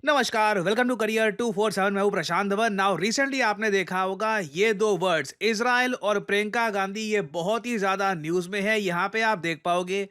नमस्कार, welcome to career 247। मैं हूं प्रशांत धवन। नाउ रिसेंटली आपने देखा होगा ये दो वर्ड्स इजराइल और प्रियंका गांधी, ये बहुत ही ज्यादा न्यूज में है। यहाँ पे आप देख पाओगे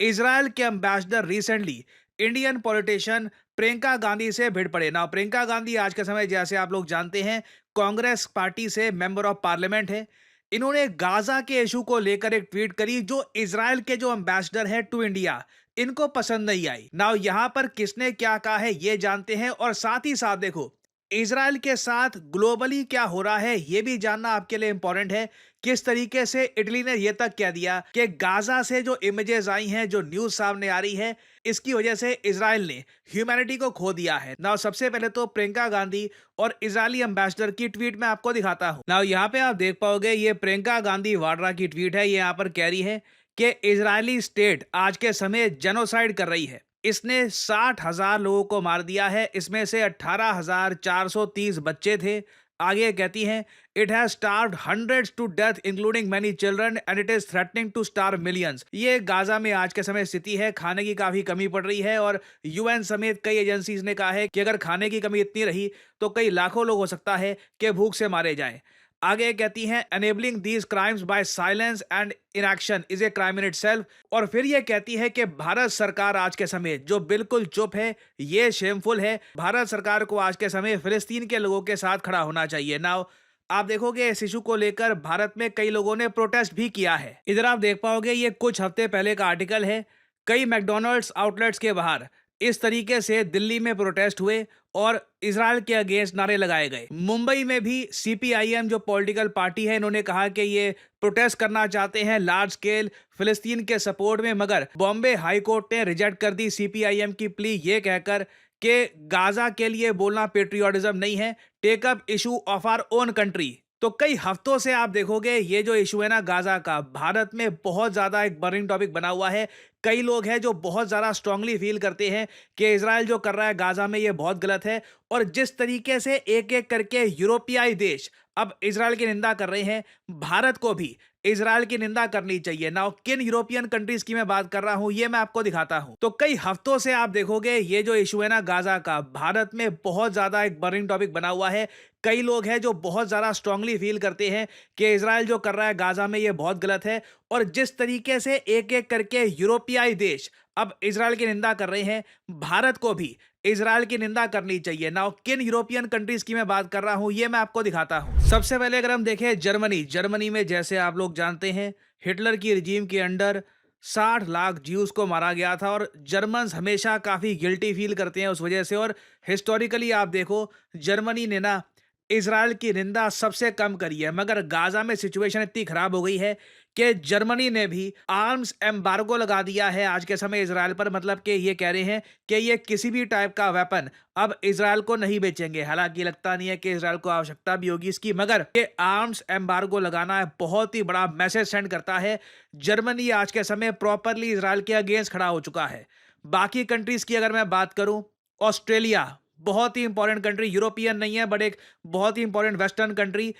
इजराइल के ambassador recently Indian politician Priyanka Gandhi से भिड़ पड़े। नाउ प्रियंका गांधी आज के समय, जैसे आप लोग जानते हैं, कांग्रेस पार्टी से मेंबर ऑफ पार्लियामेंट है। इन्होंने गाजा के इशू को लेकर एक ट्वीट करी जो इजराइल के जो एम्बेसडर है टू इंडिया, इनको पसंद नहीं आई। नाउ यहां पर किसने क्या कहा है ये जानते हैं, और साथ ही साथ देखो इजराइल के साथ ग्लोबली क्या हो रहा है ये भी जानना आपके लिए इंपॉर्टेंट है। किस तरीके से इटली ने यह तक कह दिया कि गाजा से जो इमेजेस आई हैं, जो न्यूज सामने आ रही है, इसकी वजह से इजराइल ने ह्यूमैनिटी को खो दिया है। नाउ सबसे पहले तो प्रियंका गांधी और इजरायली एम्बेसडर की ट्वीट में आपको दिखाता हूं। नाउ यहाँ पे आप देख पाओगे ये प्रियंका गांधी वाड्रा की ट्वीट है। ये यहाँ पर कह रही है कि इजरायली स्टेट आज के समय जेनोसाइड कर रही है। इसने 60,000 लोगों को मार दिया है, इसमें से 18,430 बच्चे थे। आगे कहती हैं, it has starved hundreds to death including many children and it is threatening to starve millions. ये गाजा में आज के समय स्थिति है, खाने की काफी कमी पड़ रही है, और यूएन समेत कई एजेंसीज ने कहा है कि अगर खाने की कमी इतनी रही तो कई लाखों लोग हो सकता है कि भूख से मारे जाएं। आगे कहती हैं, enabling these crimes by silence and inaction is a crime in itself. और फिर ये कहती है कि भारत सरकार आज के समय जो बिल्कुल चुप है, ये शेमफुल है। भारत सरकार को आज के समय फिलिस्तीन के लोगों के साथ खड़ा होना चाहिए। नाउ आप देखोगे इस इशू को लेकर भारत में कई लोगों ने प्रोटेस्ट भी किया है। इधर आप देख पाओगे ये कुछ हफ्ते पहले का आर्टिकल है। कई मैकडोनल्ड्स आउटलेट्स के बाहर इस तरीके से दिल्ली में प्रोटेस्ट हुए और इजराइल के अगेंस्ट नारे लगाए गए। मुंबई में भी सीपीआईएम जो पॉलिटिकल पार्टी है, इन्होंने कहा कि ये प्रोटेस्ट करना चाहते हैं लार्ज स्केल फिलिस्तीन के सपोर्ट में, मगर बॉम्बे हाई कोर्ट ने रिजेक्ट कर दी सीपीआईएम की प्ली, ये कहकर कि गाजा के लिए बोलना पेट्रियोटिज्म नहीं है, take up issue of our own country. तो कई हफ्तों से आप देखोगे ये जो इशू है ना गाजा का, भारत में बहुत ज्यादा एक बर्निंग टॉपिक बना हुआ है। कई लोग हैं जो बहुत ज्यादा स्ट्रांगली फील करते हैं कि इजराइल जो कर रहा है गाजा में ये बहुत गलत है। और जिस तरीके से एक एक करके यूरोपीय देश अब इजराइल की निंदा कर रहे हैं, भारत को भी इजराइल की निंदा करनी चाहिए। नाउ किन यूरोपियन कंट्रीज की मैं बात कर रहा हूं ये मैं आपको दिखाता हूं। तो कई हफ्तों से आप देखोगे ये जो इशू है ना गाजा का, भारत में बहुत ज्यादा एक बर्निंग टॉपिक बना हुआ है। कई लोग हैं जो बहुत ज्यादा स्ट्रांगली फील करते हैं कि इजराइल जो कर रहा है गाजा में ये बहुत गलत है। और जिस तरीके से एक एक करके यूरोपीय देश अब इजराइल की निंदा कर रहे हैं, भारत को भी इजराइल की निंदा करनी चाहिए। नाउ किन यूरोपियन कंट्रीज की मैं बात कर रहा हूं ये मैं आपको दिखाता हूं। सबसे पहले अगर हम देखें जर्मनी में, जैसे आप लोग जानते हैं, हिटलर की रिजीम के अंडर 60 लाख ज्यूज को मारा गया था, और जर्मन्स हमेशा काफी गिल्टी फील करते हैं उस वजह से। और हिस्टोरिकली आप देखो जर्मनी ने ना इजराइल की निंदा सबसे कम करी है, मगर गाजा में सिचुएशन इतनी खराब हो गई है कि जर्मनी ने भी आर्म्स एम्बार्गो लगा दिया है आज के समय इजराइल पर। मतलब कि ये कह रहे हैं कि ये किसी भी टाइप का वेपन अब इजराइल को नहीं बेचेंगे। हालांकि लगता नहीं है कि इजराइल को आवश्यकता भी होगी इसकी, मगर ये आर्म्स एम्बार्गो लगाना है बहुत ही बड़ा मैसेज सेंड करता है। जर्मनी आज के समय प्रॉपरली इजराइल के अगेंस्ट खड़ा हो चुका है। बाकी कंट्रीज की अगर मैं बात करूं, ऑस्ट्रेलिया बहुत ही इंपॉर्टेंट कंट्री, यूरोपियन नहीं है बट एक बहुत ही इंपॉर्टेंट वेस्टर्न कंट्री।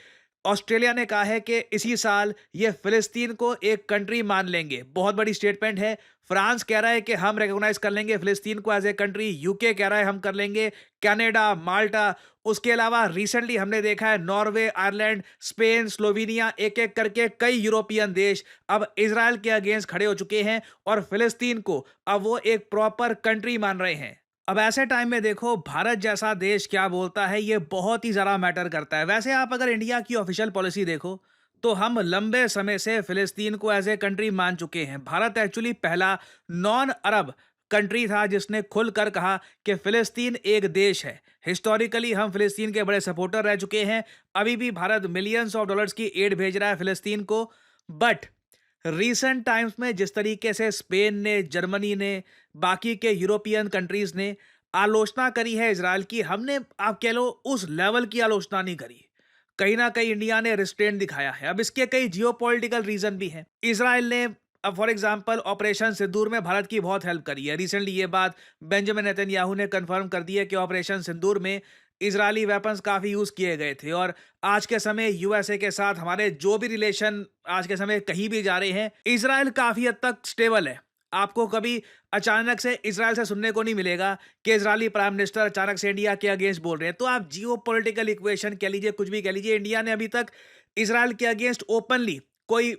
ऑस्ट्रेलिया ने कहा है कि इसी साल ये फिलिस्तीन को एक कंट्री मान लेंगे। बहुत बड़ी स्टेटमेंट है। फ्रांस कह रहा है कि हम रिकॉग्नाइज कर लेंगे फिलिस्तीन को एज ए कंट्री। यूके कह रहा है हम कर लेंगे। कनाडा, माल्टा, उसके अलावा रिसेंटली हमने देखा है नॉर्वे, आयरलैंड, स्पेन, स्लोवेनिया, एक एक करके कई यूरोपियन देश अब इजराइल के अगेंस्ट खड़े हो चुके हैं और फिलिस्तीन को अब वो एक प्रॉपर कंट्री मान रहे हैं। अब ऐसे टाइम में देखो भारत जैसा देश क्या बोलता है, ये बहुत ही ज़्यादा मैटर करता है। वैसे आप अगर इंडिया की ऑफिशियल पॉलिसी देखो तो हम लंबे समय से फिलिस्तीन को एज ए कंट्री मान चुके हैं। भारत एक्चुअली पहला नॉन अरब कंट्री था जिसने खुलकर कहा कि फिलिस्तीन एक देश है। हिस्टोरिकली हम फिलिस्तीन के बड़े सपोर्टर रह चुके हैं। अभी भी भारत मिलियंस ऑफ डॉलर्स की एड भेज रहा है फिलिस्तीन को। बट रीसेंट टाइम्स में जिस तरीके से स्पेन ने, जर्मनी ने, बाकी के यूरोपियन कंट्रीज ने आलोचना करी है इजराइल की, हमने आप कह लो उस लेवल की आलोचना नहीं करी। कहीं ना कहीं इंडिया ने रिस्ट्रेंट दिखाया है। अब इसके कई जियोपॉलिटिकल रीजन भी हैं। इजराइल ने अब फॉर एग्जांपल ऑपरेशन सिंदूर में भारत की बहुत हेल्प करी है। रिसेंटली ये बात बेंजामिन नेतन्याहू ने कंफर्म कर दी है कि ऑपरेशन सिंदूर में इजरायली वेपन्स काफ़ी यूज़ किए गए थे। और आज के समय यूएसए के साथ हमारे जो भी रिलेशन आज के समय कहीं भी जा रहे हैं, इजराइल काफ़ी हद तक स्टेबल है। आपको कभी अचानक से इज़राइल से सुनने को नहीं मिलेगा कि इज़रायली प्राइम मिनिस्टर अचानक से इंडिया के अगेंस्ट बोल रहे हैं। तो आप जियोपॉलिटिकल इक्वेशन कह लीजिए, कुछ भी कह लीजिए, इंडिया ने अभी तक इज़राइल के अगेंस्ट ओपनली कोई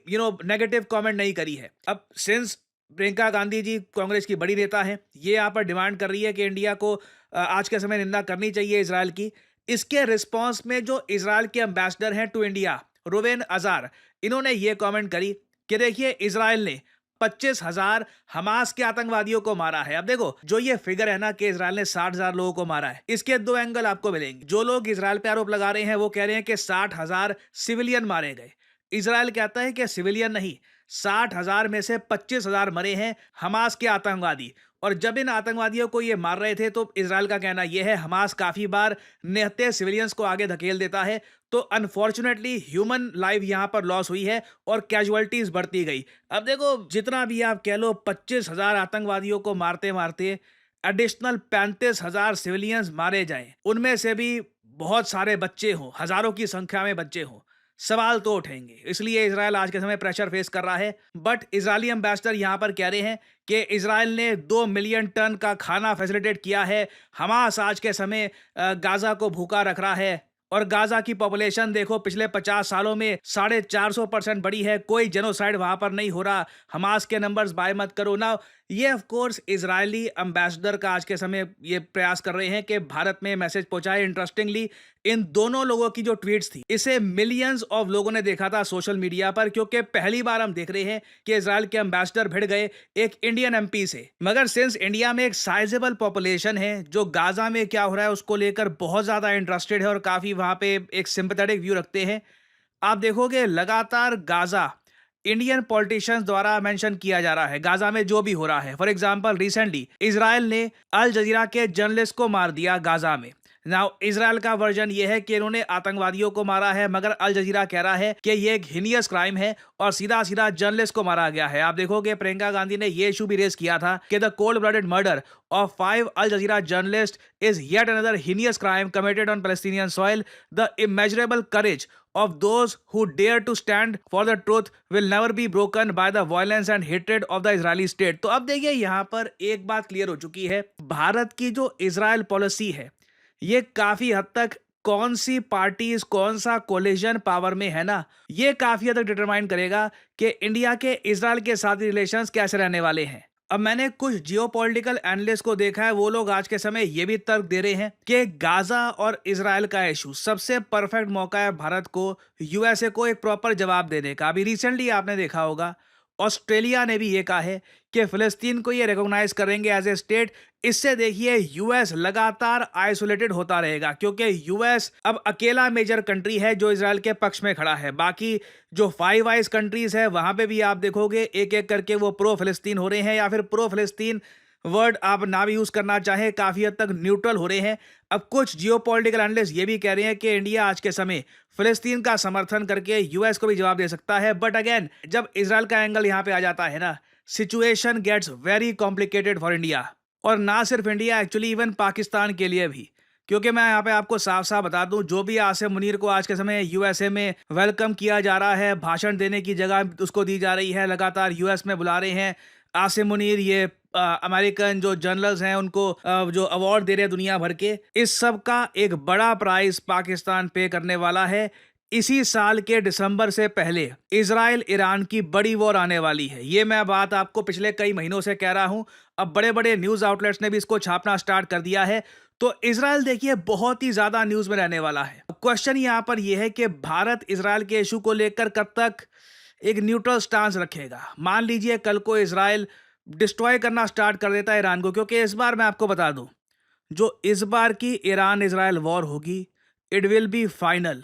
नेगेटिव कमेंट नहीं करी है। अब सिंस प्रियंका गांधी जी कांग्रेस की बड़ी नेता हैं, ये यहाँ पर डिमांड कर रही है कि इंडिया को आज के समय निंदा करनी चाहिए इज़राइल की। इसके रिस्पॉन्स में जो इज़राइल के एम्बेसडर हैं टू इंडिया, रुवेन अज़ार, इन्होंने ये कमेंट करी कि देखिए इज़राइल ने 25,000 हमास के आतंकवादियों को मारा है। अब देखो, जो ये फिगर है ना कि इज़राइल ने 60,000 लोगों को मारा है, इसके दो एंगल आपको मिलेंगे। जो लोग इज़राइल पे आरोप लगा रहे हैं वो कह रहे हैं कि 60,000 सिविलियन मारे गए। इज़राइल कहता है कि सिविलियन नहीं, 60,000 में से 25,000 मरे हैं हमास के आतंकवादी। और जब इन आतंकवादियों को ये मार रहे थे तो इज़राइल का कहना यह है हमास काफ़ी बार निहत्थे सिविलियंस को आगे धकेल देता है। तो अनफॉर्चुनेटली ह्यूमन लाइफ यहाँ पर लॉस हुई है और कैजुअलिटीज बढ़ती गई। अब देखो, जितना भी आप कह लो, 25,000 आतंकवादियों को मारते मारते एडिशनल 35,000 सिविलियंस मारे जाएं, उनमें से भी बहुत सारे बच्चे हों, हजारों की संख्या में बच्चे हों, सवाल तो उठेंगे। इसलिए इज़राइल आज के समय प्रेशर फेस कर रहा है। बट इज़रायली एम्बेसडर यहाँ पर कह रहे हैं कि इज़राइल ने 2 मिलियन टन का खाना फैसिलिटेट किया है। हमास आज के समय गाज़ा को भूखा रख रहा है। और गाज़ा की पॉपुलेशन देखो, पिछले 50 सालों में 450% बढ़ी है। कोई जेनोसाइड वहाँ पर नहीं हो रहा। हमास के नंबर्स बाय मत करो ना। ये ऑफ कोर्स इज़रायली एम्बेसडर का आज के समय ये प्रयास कर रहे हैं कि भारत में मैसेज पहुंचाए। इंटरेस्टिंगली, इन दोनों लोगों की जो ट्वीट्स थी, इसे मिलियंस ऑफ लोगों ने देखा था सोशल मीडिया पर, क्योंकि पहली बार हम देख रहे हैं कि इज़राइल के एम्बेसडर भिड़ गए एक इंडियन एमपी से। मगर सिंस इंडिया में एक साइजेबल पॉपुलेशन है जो गाज़ा में क्या हो रहा है उसको लेकर बहुत ज़्यादा इंटरेस्टेड है और काफ़ी वहाँ पे एक सिंपैथेटिक व्यू रखते हैं, आप देखोगे लगातार गाज़ा इंडियन पॉलिटिशियंस द्वारा मेंशन किया जा रहा है। गाज़ा में जो भी हो रहा है, फॉर एग्जांपल रिसेंटली इजराइल ने अल जजीरा के जर्नलिस्ट को मार दिया गाज़ा में। नाउ इजराइल का वर्जन ये है कि इन्होंने आतंकवादियों को मारा है, मगर अल जजीरा कह रहा है कि ये एक हिनियस क्राइम है और सीधा सीधा जर्नलिस्ट को मारा गया है। आप देखोगे प्रियंका गांधी ने ये इशू भी रेज किया था कि the cold blooded murder of 5 Al Jazeera journalist is yet another heinous crime committed on Palestinian soil. The immeasurable courage of those who dare to stand for the truth will never be broken by the violence and hatred of the Israeli state। तो अब देखिए, यहाँ पर एक बात clear हो चुकी है, भारत की जो इजराइल पॉलिसी है ये काफी हद तक कौन सी पार्टीज, कौन सा कोलिजन पावर में है ना, ये काफी हद तक डिटरमाइन करेगा कि इंडिया के इजराइल के साथ रिलेशंस कैसे रहने वाले हैं। अब मैंने कुछ जियोपॉलिटिकल एनालिस्ट को देखा है, वो लोग आज के समय ये भी तर्क दे रहे हैं कि गाजा और इजराइल का इशू सबसे परफेक्ट मौका है भारत को यूएसए को एक प्रॉपर जवाब देने का। अभी रिसेंटली आपने देखा होगा ऑस्ट्रेलिया ने भी ये कहा है कि फिलिस्तीन को ये रिकॉग्नाइज करेंगे एज ए स्टेट। इससे देखिए यूएस लगातार आइसोलेटेड होता रहेगा, क्योंकि यूएस अब अकेला मेजर कंट्री है जो इजराइल के पक्ष में खड़ा है। बाकी जो 5 आइज कंट्रीज है वहां पे भी आप देखोगे एक एक करके वो प्रो फिलिस्तीन हो रहे हैं, या फिर प्रो फिलिस्तीन वर्ड आप ना भी यूज करना चाहे, काफी हद तक न्यूट्रल हो रहे हैं। अब कुछ जियोपॉलिटिकल एनालिस्ट ये भी कह रहे हैं कि इंडिया आज के समय फिलिस्तीन का समर्थन करके यूएस को भी जवाब दे सकता है। बट अगेन, जब इजराइल का एंगल यहाँ पे आ जाता है ना, situation gets very complicated for India. और ना सिर्फ इंडिया, एक्चुअली इवन पाकिस्तान के लिए भी। क्योंकि मैं यहाँ पे आपको साफ साफ बता दूं, जो भी आसिम मुनीर को आज के समय यूएसए में वेलकम किया जा रहा है, भाषण देने की जगह उसको दी जा रही है, लगातार यूएस में बुला रहे हैं आसिम मुनीर, ये अमेरिकन जो जर्नल्स हैं उनको जो अवार्ड दे रहे हैं दुनिया भर के, इस सब का एक बड़ा प्राइस पाकिस्तान पे करने वाला है। इसी साल के दिसंबर से पहले इजराइल ईरान की बड़ी वॉर आने वाली है। ये मैं बात आपको पिछले कई महीनों से कह रहा हूं, अब बड़े बड़े न्यूज आउटलेट्स ने भी इसको छापना स्टार्ट कर दिया है। तो इजराइल देखिए बहुत ही ज्यादा न्यूज में रहने वाला है। क्वेश्चन यहां पर यह है कि भारत इजराइल के इशू को लेकर कब तक एक न्यूट्रल स्टांस रखेगा। मान लीजिए कल को इजराइल डिस्ट्रॉय करना स्टार्ट कर देता है ईरान को, क्योंकि इस बार मैं आपको बता दूं, जो इस बार की ईरान इजराइल वॉर होगी, it will be final,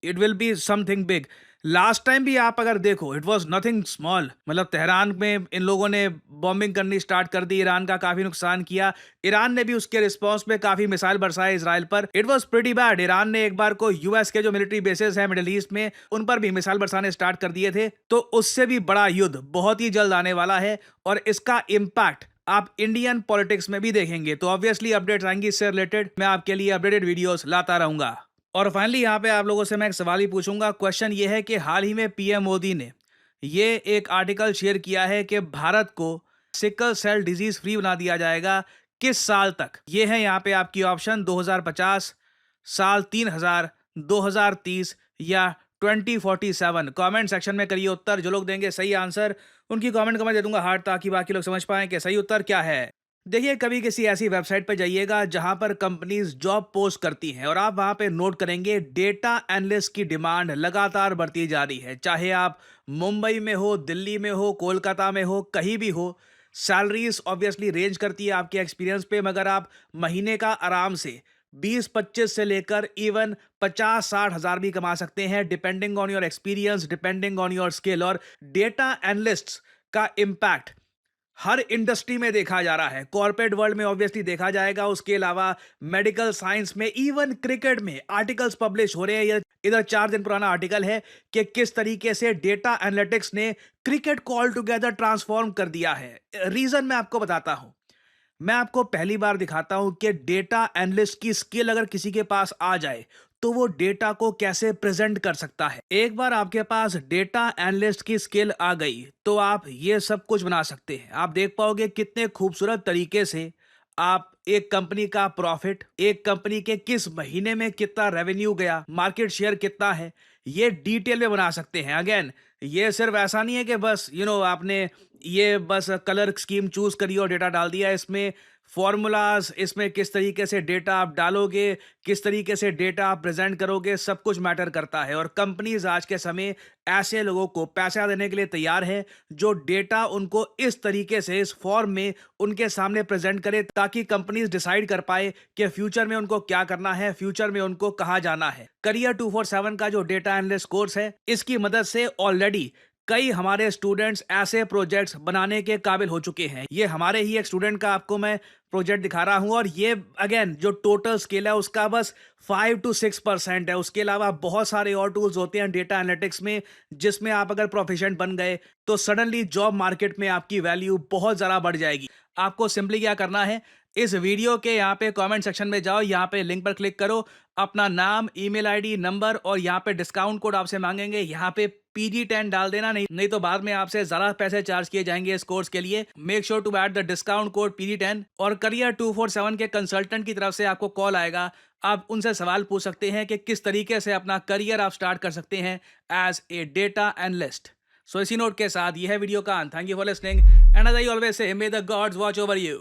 it will be something big. Last time भी आप अगर देखो, इट वाज नथिंग स्मॉल। मतलब तेहरान में इन लोगों ने बॉम्बिंग करनी स्टार्ट कर दी, ईरान का काफी नुकसान किया। ईरान ने भी उसके रिस्पॉन्स में काफी मिसाइल बरसाए इजराइल पर। It was pretty bad. Iran ने एक बार को यूएस के जो मिलिट्री बेसेस हैं मिडिल ईस्ट में, उन पर भी मिसाइल बरसाने स्टार्ट कर दिए थे। तो उससे भी बड़ा युद्ध बहुत ही जल्द आने वाला है और इसका इम्पैक्ट आप इंडियन पॉलिटिक्स में भी देखेंगे। तो ऑब्वियसली अपडेट्स आएंगी इससे रिलेटेड, मैं आपके लिए अपडेटेड वीडियोस लाता रहूंगा। और फाइनली यहाँ पे आप लोगों से मैं एक सवाल ही पूछूंगा। क्वेश्चन ये है कि हाल ही में पीएम मोदी ने ये एक आर्टिकल शेयर किया है कि भारत को सिकल सेल डिजीज फ्री बना दिया जाएगा। किस साल तक? ये है यहाँ पे आपकी ऑप्शन 2050, साल 3000, 2030 या 2047। कमेंट सेक्शन में करिए उत्तर। जो लोग देंगे सही आंसर उनकी कमेंट को मैं दे दूंगा हार्ट, ताकि बाकी लोग समझ पाएं कि सही उत्तर क्या है। देखिए, कभी किसी ऐसी वेबसाइट पर जाइएगा जहां पर कंपनीज जॉब पोस्ट करती हैं और आप वहां पे नोट करेंगे डेटा एनालिस्ट की डिमांड लगातार बढ़ती जा रही है। चाहे आप मुंबई में हो, दिल्ली में हो, कोलकाता में हो, कहीं भी हो, सैलरीज ऑब्वियसली रेंज करती है आपके एक्सपीरियंस पे, मगर आप महीने का आराम से 20-25 से लेकर इवन 50-60 हजार भी कमा सकते हैं, depending on your experience, depending on your skill. और डेटा एनालिस्ट का इम्पैक्ट हर इंडस्ट्री में देखा जा रहा है। कॉर्पोरेट वर्ल्ड में ऑब्वियसली देखा जाएगा, उसके अलावा मेडिकल साइंस में, इवन क्रिकेट में आर्टिकल्स पब्लिश हो रहे हैं। इधर 4 दिन पुराना आर्टिकल है कि किस तरीके से डेटा एनालिटिक्स ने क्रिकेट को ऑल टुगेदर ट्रांसफॉर्म कर दिया है। रीजन मैं आपको बताता हूं। मैं आपको पहली बार दिखाता हूं कि डेटा एनालिस्ट की स्किल अगर किसी के पास आ जाए तो वो डेटा को कैसे प्रेजेंट कर सकता है। एक बार आपके पास डेटा एनालिस्ट की स्किल आ गई तो आप ये सब कुछ बना सकते हैं। आप देख पाओगे कितने खूबसूरत तरीके से आप एक कंपनी का प्रॉफिट, एक कंपनी के किस महीने में कितना रेवेन्यू गया, मार्केट शेयर कितना है, ये डिटेल में बना सकते हैं। अगेन, ये सिर्फ ऐसा नहीं है कि बस आपने ये बस कलर स्कीम चूज करी और डेटा डाल दिया। इसमें फॉर्मूलाज, इसमें किस तरीके से डेटा आप डालोगे, किस तरीके से डेटा आप प्रेजेंट करोगे, सब कुछ मैटर करता है। और कंपनीज आज के समय ऐसे लोगों को पैसा देने के लिए तैयार है जो डेटा उनको इस तरीके से, इस फॉर्म में उनके सामने प्रेजेंट करे, ताकि कंपनीज डिसाइड कर पाए कि फ्यूचर में उनको क्या करना है, फ्यूचर में उनको कहाँ जाना है। करियर 247 का जो डेटा एनालिस्ट कोर्स है, इसकी मदद से ऑलरेडी कई हमारे स्टूडेंट्स ऐसे प्रोजेक्ट्स बनाने के काबिल हो चुके हैं। ये हमारे ही एक स्टूडेंट का आपको मैं प्रोजेक्ट दिखा रहा हूं, और ये अगेन जो टोटल स्केल है उसका बस 5 to 6% है। उसके अलावा बहुत सारे और टूल्स होते हैं डेटा एनालिटिक्स में, जिसमें आप अगर प्रोफिशिएंट बन गए तो सडनली जॉब मार्केट में आपकी वैल्यू बहुत ज़्यादा बढ़ जाएगी। आपको सिंपली क्या करना है, इस वीडियो के यहाँ पे कमेंट सेक्शन में जाओ, यहाँ पे लिंक पर क्लिक करो, अपना नाम, ईमेल आईडी, नंबर और यहाँ पे डिस्काउंट कोड आपसे मांगेंगे, यहाँ पे PG10 डाल देना। नहीं तो बाद में आपसे ज़्यादा पैसे चार्ज किए जाएंगे इस कोर्स के लिए। Make sure to add the discount code PG10। और करियर 247 के कंसल्टेंट की तरफ से आपको कॉल आएगा। आप उनसे सवाल पूछ सकते हैं कि किस तरीके से अपना करियर आप स्टार्ट कर सकते हैं as a data analyst. So इसी नोट के साथ यह है वीडियो का अंत। Thank you for listening and as I always say, may the gods watch over you.